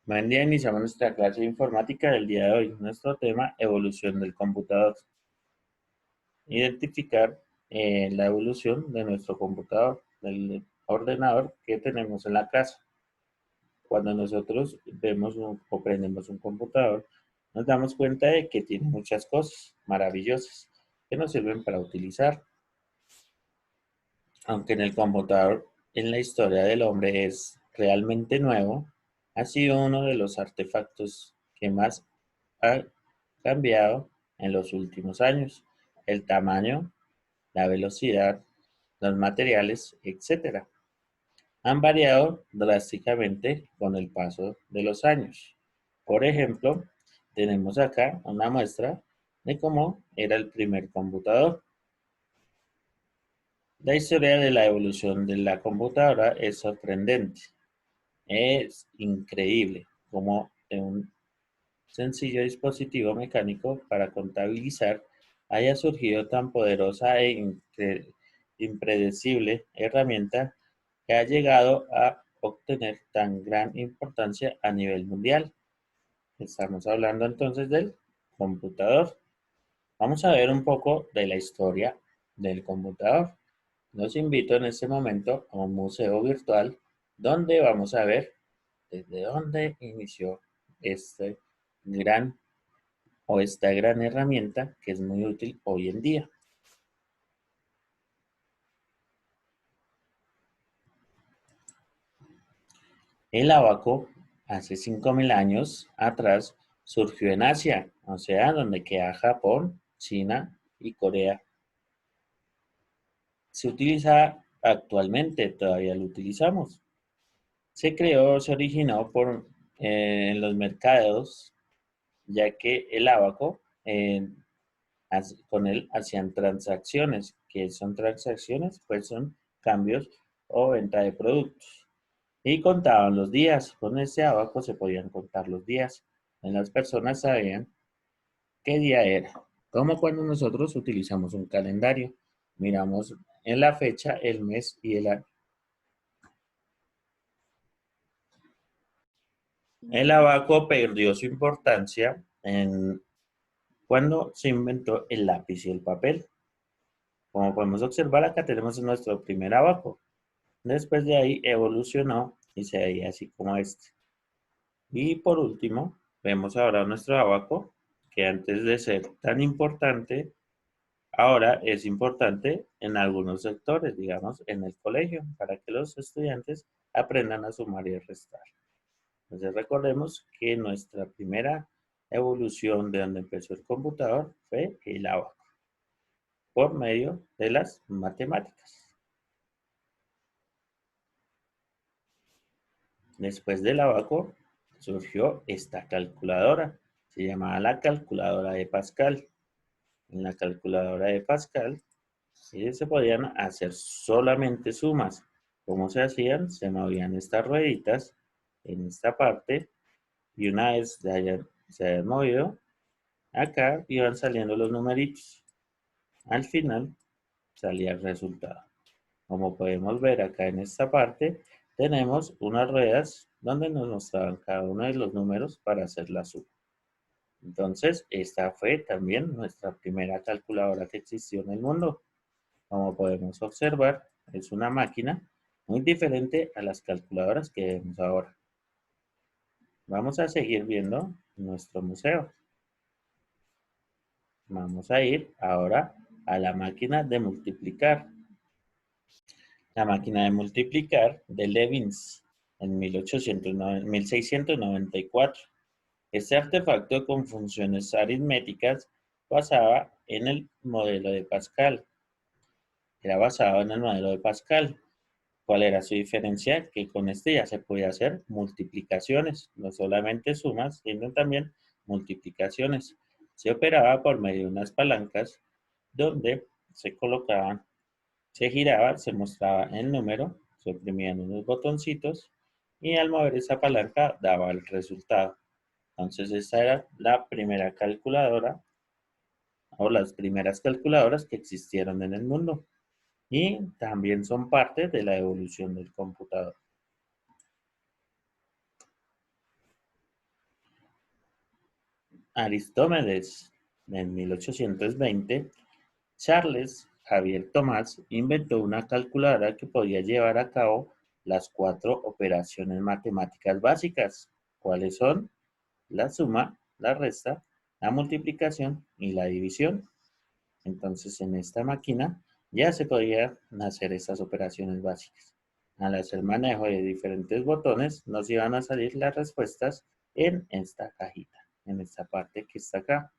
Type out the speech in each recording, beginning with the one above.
Buen día, iniciamos nuestra clase de informática del día de hoy. Nuestro tema, evolución del computador. Identificar la evolución de nuestro computador, del ordenador que tenemos en la casa. Cuando nosotros vemos o prendemos un computador, nos damos cuenta de que tiene muchas cosas maravillosas que nos sirven para utilizar. Aunque en el computador en la historia del hombre es realmente nuevo, ha sido uno de los artefactos que más ha cambiado en los últimos años. El tamaño, la velocidad, los materiales, etcétera, han variado drásticamente con el paso de los años. Por ejemplo, tenemos acá una muestra de cómo era el primer computador. La historia de la evolución de la computadora es sorprendente. Es increíble cómo de un sencillo dispositivo mecánico para contabilizar haya surgido tan poderosa e impredecible herramienta que ha llegado a obtener tan gran importancia a nivel mundial. Estamos hablando entonces del computador. Vamos a ver un poco de la historia del computador. Los invito en este momento a un museo virtual donde vamos a ver desde dónde inició este gran esta gran herramienta que es muy útil hoy en día. El abaco hace 5.000 años atrás surgió en Asia, o sea, donde queda Japón, China y Corea. Se utiliza actualmente, todavía lo utilizamos. Se originó en los mercados, ya que el abaco, con él hacían transacciones. ¿Qué son transacciones? Pues son cambios o venta de productos. Y contaban los días. Con ese abaco se podían contar los días. Las personas sabían qué día era. Como cuando nosotros utilizamos un calendario. Miramos en la fecha, el mes y el año. El abaco perdió su importancia cuando se inventó el lápiz y el papel. Como podemos observar, acá tenemos nuestro primer abaco. Después de ahí evolucionó y se veía así como este. Y por último, vemos ahora nuestro abaco, que antes de ser tan importante, ahora es importante en algunos sectores, digamos, en el colegio, para que los estudiantes aprendan a sumar y a restar. Entonces recordemos que nuestra primera evolución de donde empezó el computador fue el abaco, por medio de las matemáticas. Después del abaco surgió esta calculadora, se llamaba la calculadora de Pascal. En la calculadora de Pascal se podían hacer solamente sumas. ¿Cómo se hacían? Se movían estas rueditas en esta parte y una vez se hayan movido, acá iban saliendo los numeritos. Al final salía el resultado. Como podemos ver acá en esta parte, tenemos unas ruedas donde nos mostraban cada uno de los números para hacer la suma. Entonces, esta fue también nuestra primera calculadora que existió en el mundo. Como podemos observar, es una máquina muy diferente a las calculadoras que vemos ahora. Vamos a seguir viendo nuestro museo. Vamos a ir ahora a la máquina de multiplicar. La máquina de multiplicar de Leibniz en 1694. Este artefacto con funciones aritméticas basaba en el modelo de Pascal. Era basado en el modelo de Pascal. ¿Cuál era su diferencia? Que con este ya se podía hacer multiplicaciones, no solamente sumas, sino también multiplicaciones. Se operaba por medio de unas palancas donde se colocaban, se giraba, se mostraba el número, se oprimían unos botoncitos y al mover esa palanca daba el resultado. Entonces esta era la primera calculadora o las primeras calculadoras que existieron en el mundo y también son parte de la evolución del computador. Aristómenes, en 1820, Charles Javier Tomás inventó una calculadora que podía llevar a cabo las 4 operaciones matemáticas básicas. ¿Cuáles son? La suma, la resta, la multiplicación y la división. Entonces, en esta máquina ya se podían hacer estas operaciones básicas. Al hacer manejo de diferentes botones, nos iban a salir las respuestas en esta cajita, en esta parte que está acá.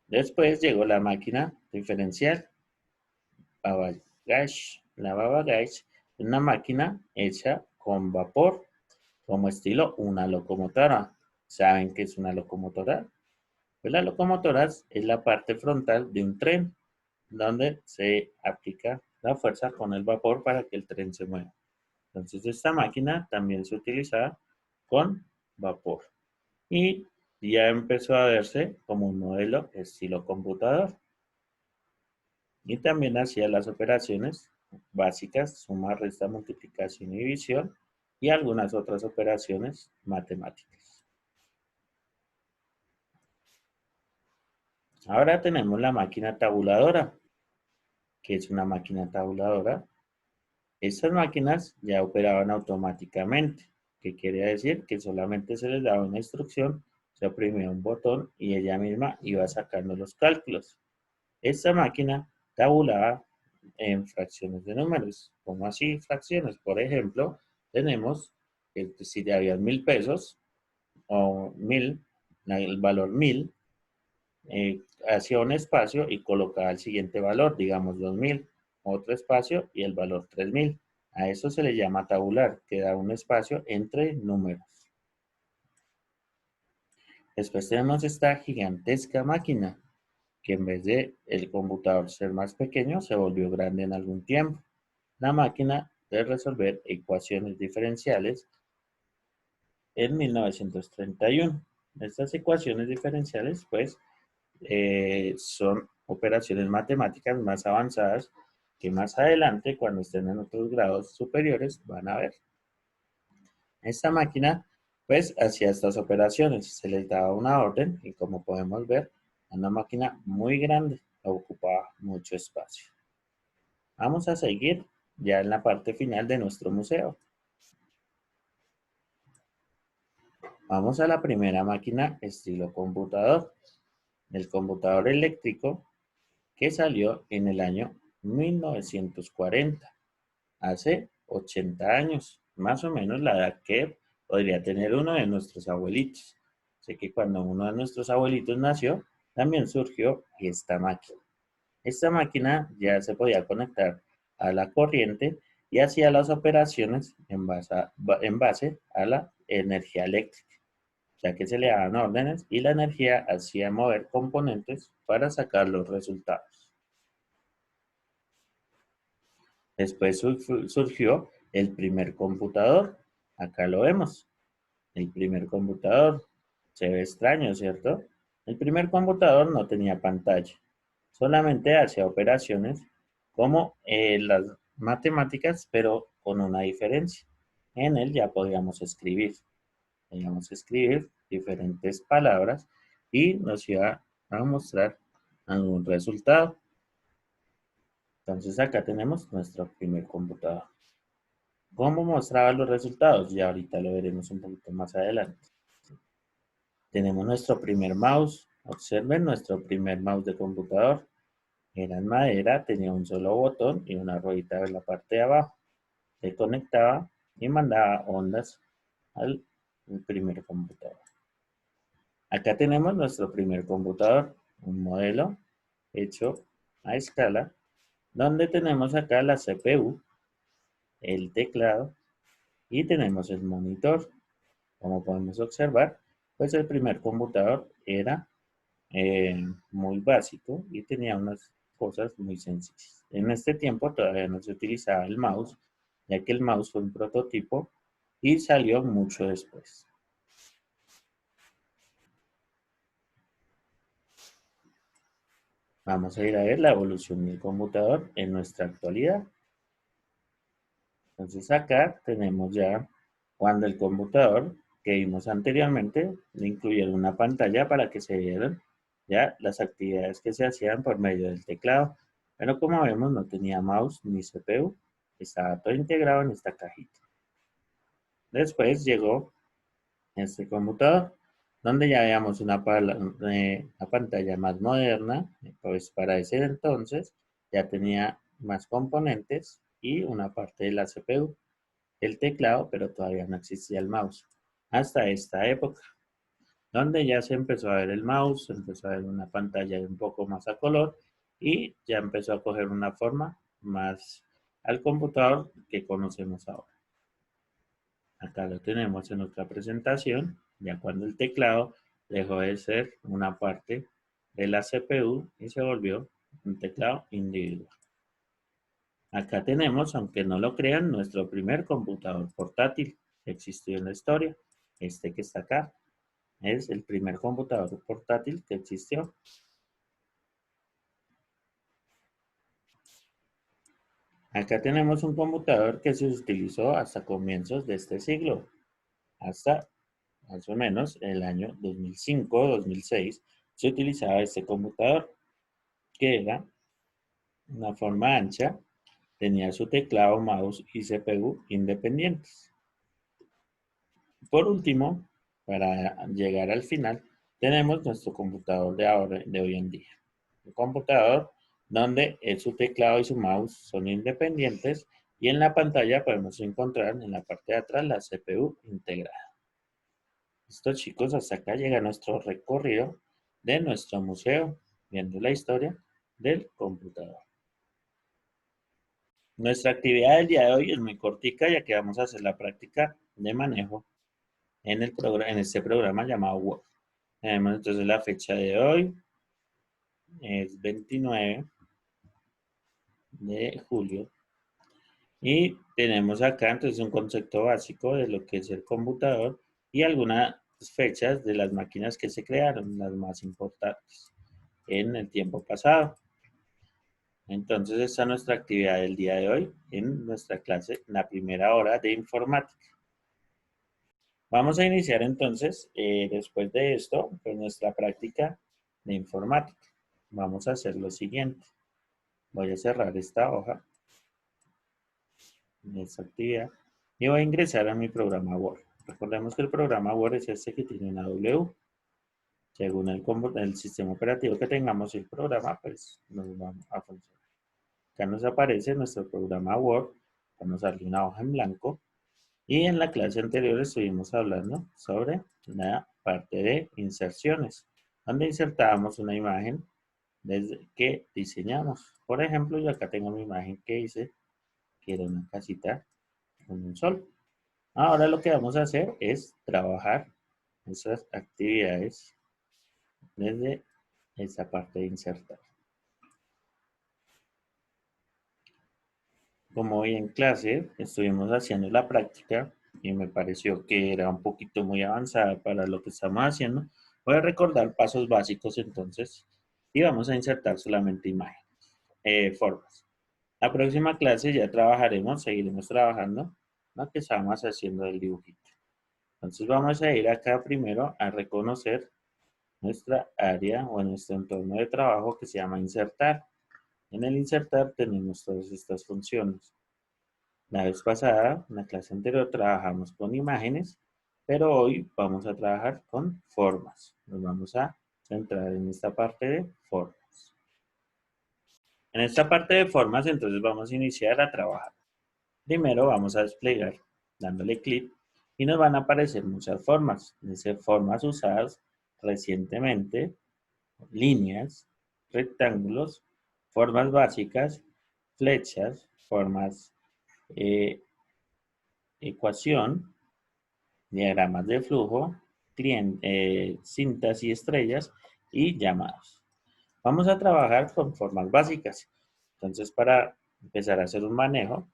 Después llegó la máquina diferencial, Baba Gauge. La Baba Gauge es una máquina hecha con vapor, como estilo una locomotora. ¿Saben qué es una locomotora? Pues la locomotora es la parte frontal de un tren, donde se aplica la fuerza con el vapor para que el tren se mueva. Entonces esta máquina también se utiliza con vapor y ya empezó a verse como un modelo estilo computador y también hacía las operaciones básicas, suma, resta, multiplicación y división y algunas otras operaciones matemáticas. Ahora tenemos la máquina tabuladora. ¿Qué es una máquina tabuladora? Estas máquinas ya operaban automáticamente, que quiere decir que solamente se les daba una instrucción, se oprimía un botón y ella misma iba sacando los cálculos. Esta máquina tabulaba en fracciones de números. ¿Cómo así fracciones? Por ejemplo, tenemos que si había 1.000 pesos o 1.000, el valor 1.000, hacía un espacio y colocaba el siguiente valor, digamos 2.000, otro espacio y el valor 3.000. A eso se le llama tabular, que da un espacio entre números. Después tenemos esta gigantesca máquina, que en vez de el computador ser más pequeño, se volvió grande en algún tiempo. La máquina de resolver ecuaciones diferenciales en 1931. Estas ecuaciones diferenciales, pues, son operaciones matemáticas más avanzadas que más adelante, cuando estén en otros grados superiores, van a ver. Esta máquina, pues, hacía estas operaciones. Se les daba una orden y, como podemos ver, una máquina muy grande, ocupaba mucho espacio. Vamos a seguir ya en la parte final de nuestro museo. Vamos a la primera máquina estilo computador. El computador eléctrico que salió en el año 1940, hace 80 años, más o menos la edad que podría tener uno de nuestros abuelitos. Sé que cuando uno de nuestros abuelitos nació, también surgió esta máquina. Esta máquina ya se podía conectar a la corriente y hacía las operaciones en base a la energía eléctrica, ya que se le daban órdenes y la energía hacía mover componentes para sacar los resultados. Después surgió el primer computador. Acá lo vemos. El primer computador. Se ve extraño, ¿cierto? El primer computador no tenía pantalla. Solamente hacía operaciones como las matemáticas, pero con una diferencia. En él ya podíamos escribir. Podíamos escribir diferentes palabras y nos iba a mostrar algún resultado. Entonces acá tenemos nuestro primer computador. ¿Cómo mostraba los resultados? Ya ahorita lo veremos un poquito más adelante. Tenemos nuestro primer mouse. Observen nuestro primer mouse de computador. Era en madera, tenía un solo botón y una ruedita en la parte de abajo. Se conectaba y mandaba ondas al primer computador. Acá tenemos nuestro primer computador, un modelo hecho a escala, donde tenemos acá la CPU, el teclado y tenemos el monitor. Como podemos observar, pues el primer computador era muy básico y tenía unas cosas muy sencillas. En este tiempo todavía no se utilizaba el mouse, ya que el mouse fue un prototipo y salió mucho después. Vamos a ir a ver la evolución del computador en nuestra actualidad. Entonces acá tenemos ya cuando el computador que vimos anteriormente, le incluyeron una pantalla para que se vieran ya las actividades que se hacían por medio del teclado. Pero como vemos, no tenía mouse ni CPU, estaba todo integrado en esta cajita. Después llegó este computador, donde ya veíamos una pantalla más moderna, pues para ese entonces ya tenía más componentes y una parte de la CPU, el teclado, pero todavía no existía el mouse. Hasta esta época, donde ya se empezó a ver el mouse, se empezó a ver una pantalla un poco más a color y ya empezó a coger una forma más al computador que conocemos ahora. Acá lo tenemos en nuestra presentación, ya cuando el teclado dejó de ser una parte de la CPU y se volvió un teclado individual. Acá tenemos, aunque no lo crean, nuestro primer computador portátil que existió en la historia. Este que está acá es el primer computador portátil que existió. Acá tenemos un computador que se utilizó hasta comienzos de este siglo, hasta más o menos el año 2005-2006, se utilizaba este computador, que era una forma ancha, tenía su teclado, mouse y CPU independientes. Por último, para llegar al final, tenemos nuestro computador de hoy en día. Un computador donde su teclado y su mouse son independientes y en la pantalla podemos encontrar en la parte de atrás la CPU integrada. Listo, chicos, hasta acá llega nuestro recorrido de nuestro museo, viendo la historia del computador. Nuestra actividad del día de hoy es muy cortica, ya que vamos a hacer la práctica de manejo en este programa llamado Word. Tenemos entonces la fecha de hoy, es 29 de julio. Y tenemos acá entonces un concepto básico de lo que es el computador y algunas fechas de las máquinas que se crearon, las más importantes en el tiempo pasado. Entonces, esta es nuestra actividad del día de hoy en nuestra clase, en la primera hora de informática. Vamos a iniciar entonces, después de esto, pues nuestra práctica de informática. Vamos a hacer lo siguiente. Voy a cerrar esta hoja, esta actividad, y voy a ingresar a mi programa Word. Recordemos que el programa Word es este que tiene una W. Según el sistema operativo que tengamos y el programa, pues nos va a funcionar. Acá nos aparece nuestro programa Word, vamos a darle una hoja en blanco y en la clase anterior estuvimos hablando sobre la parte de inserciones, donde insertábamos una imagen desde que diseñamos. Por ejemplo, yo acá tengo mi imagen que hice, que era una casita con un sol. Ahora lo que vamos a hacer es trabajar esas actividades desde esa parte de insertar. Como hoy en clase estuvimos haciendo la práctica y me pareció que era un poquito muy avanzada para lo que estamos haciendo, voy a recordar pasos básicos entonces y vamos a insertar solamente imágenes, formas. La próxima clase ya trabajaremos, seguiremos trabajando lo que estábamos haciendo del dibujito. Entonces vamos a ir acá primero a reconocer nuestra área o nuestro entorno de trabajo que se llama insertar. En el insertar tenemos todas estas funciones. La vez pasada, en la clase anterior, trabajamos con imágenes, pero hoy vamos a trabajar con formas. Nos vamos a centrar en esta parte de formas. En esta parte de formas, entonces vamos a iniciar a trabajar. Primero vamos a desplegar dándole clic y nos van a aparecer muchas formas. Dice formas usadas recientemente, líneas, rectángulos, formas básicas, flechas, formas ecuación, diagramas de flujo, cintas y estrellas y llamados. Vamos a trabajar con formas básicas. Entonces, para empezar a hacer un manejo,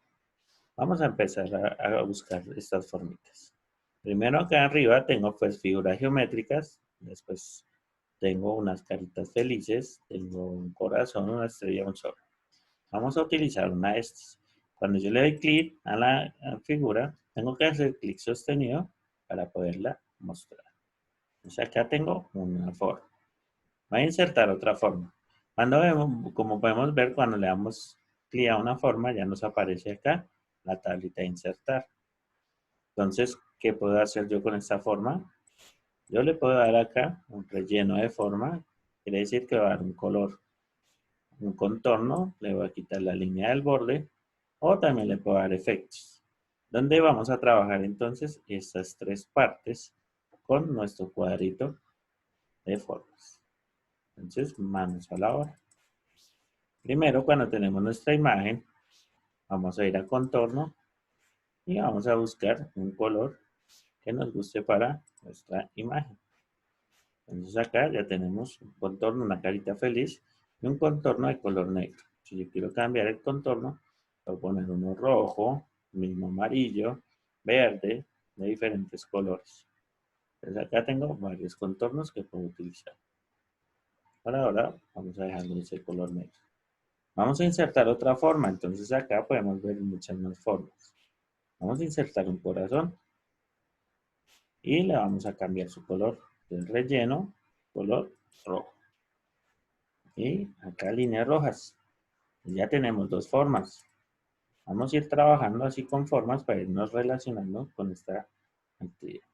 vamos a empezar a buscar estas formitas. Primero acá arriba tengo pues figuras geométricas, después tengo unas caritas felices, tengo un corazón, una estrella, un sol. Vamos a utilizar una de estas. Cuando yo le doy clic a la figura, tengo que hacer clic sostenido para poderla mostrar. Entonces acá tengo una forma. Voy a insertar otra forma. Cuando vemos, como podemos ver, cuando le damos clic a una forma, ya nos aparece acá la tablita de insertar. Entonces, ¿qué puedo hacer yo con esta forma? Yo le puedo dar acá un relleno de forma, quiere decir que va a dar un color, un contorno, le voy a quitar la línea del borde, o también le puedo dar efectos, donde vamos a trabajar entonces estas tres partes con nuestro cuadrito de formas. Entonces, manos a la obra. Primero, cuando tenemos nuestra imagen, vamos a ir a contorno y vamos a buscar un color que nos guste para nuestra imagen. Entonces acá ya tenemos un contorno, una carita feliz y un contorno de color negro. Si yo quiero cambiar el contorno, voy a poner uno rojo, mismo amarillo, verde, de diferentes colores. Entonces acá tengo varios contornos que puedo utilizar. Por ahora vamos a dejarlo ese color negro. Vamos a insertar otra forma, entonces acá podemos ver muchas más formas. Vamos a insertar un corazón y le vamos a cambiar su color del relleno, color rojo. Y acá líneas rojas. Ya tenemos dos formas. Vamos a ir trabajando así con formas para irnos relacionando con esta actividad.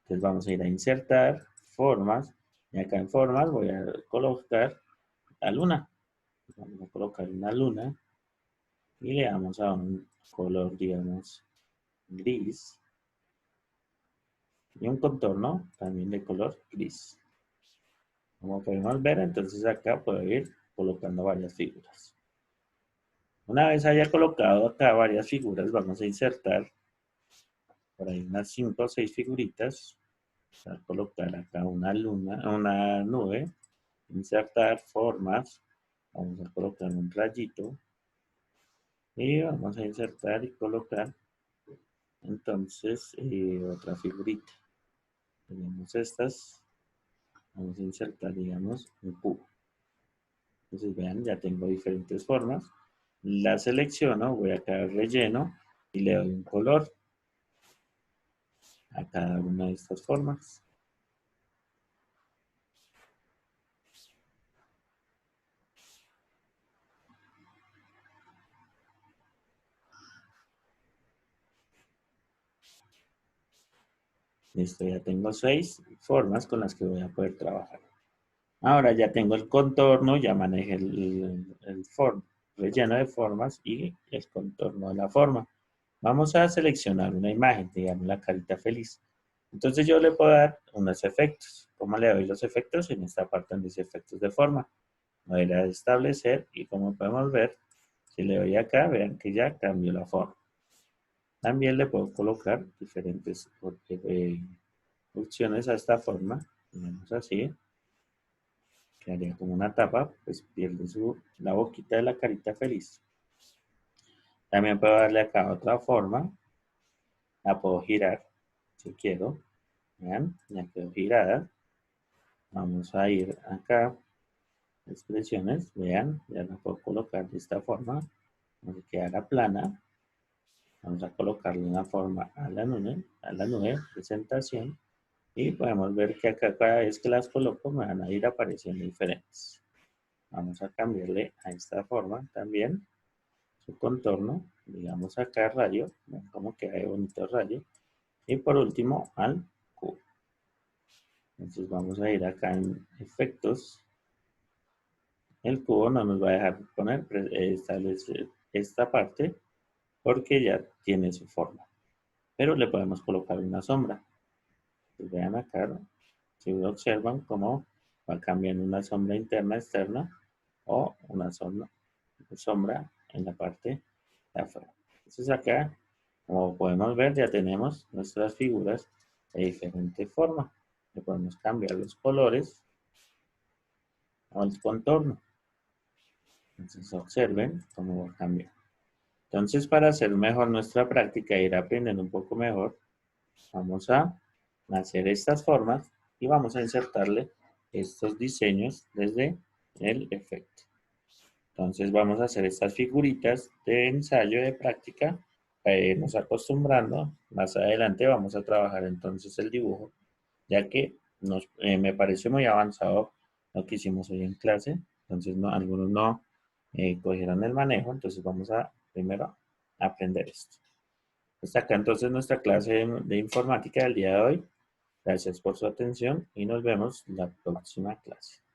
Entonces vamos a ir a insertar formas. Y acá en formas voy a colocar la luna. Vamos a colocar una luna. Y le damos a un color, digamos, gris. Y un contorno también de color gris. Como podemos ver, entonces acá puedo ir colocando varias figuras. Una vez haya colocado acá varias figuras, vamos a insertar por ahí unas 5 o 6 figuritas. Vamos a colocar acá una luna, una nube. Insertar formas. Vamos a colocar un rayito. Y vamos a insertar y colocar entonces otra figurita. Tenemos estas. Vamos a insertar, digamos, un cubo. Entonces vean, ya tengo diferentes formas. La selecciono, voy acá al relleno y le doy un color a cada una de estas formas. Listo, ya tengo 6 formas con las que voy a poder trabajar. Ahora ya tengo el contorno, ya manejé el relleno de formas y el contorno de la forma. Vamos a seleccionar una imagen, digamos la carita feliz. Entonces yo le puedo dar unos efectos. ¿Cómo le doy los efectos? En esta parte donde dice efectos de forma. Voy a ir a establecer y como podemos ver, si le doy acá, vean que ya cambió la forma. También le puedo colocar diferentes opciones a esta forma. Tenemos así. Quedaría como una tapa, pues pierde la boquita de la carita feliz. También puedo darle acá otra forma. La puedo girar si quiero. Vean, ya quedó girada. Vamos a ir acá. Expresiones, vean, ya la puedo colocar de esta forma. Vamos a quedar plana. Vamos a colocarle una forma a la nube, presentación. Y podemos ver que acá cada vez que las coloco me van a ir apareciendo diferentes. Vamos a cambiarle a esta forma también su contorno. Digamos acá rayo, ven cómo queda de bonito rayo. Y por último al cubo. Entonces vamos a ir acá en efectos. El cubo no nos va a dejar poner, establecer esta parte porque ya tiene su forma. Pero le podemos colocar una sombra. Pues vean acá, ¿no? Si observan cómo va cambiando una sombra interna, externa o una sombra en la parte de afuera. Entonces acá, como podemos ver, ya tenemos nuestras figuras de diferente forma. Le podemos cambiar los colores o el contorno. Entonces observen cómo va cambiando. Entonces, para hacer mejor nuestra práctica e ir aprendiendo un poco mejor, vamos a hacer estas formas y vamos a insertarle estos diseños desde el efecto. Entonces vamos a hacer estas figuritas de ensayo de práctica irnos acostumbrando. Más adelante vamos a trabajar entonces el dibujo, ya que me pareció muy avanzado lo que hicimos hoy en clase. Entonces algunos no cogieron el manejo, entonces vamos a primero aprender esto. Hasta acá entonces nuestra clase de informática del día de hoy. Gracias por su atención y nos vemos la próxima clase.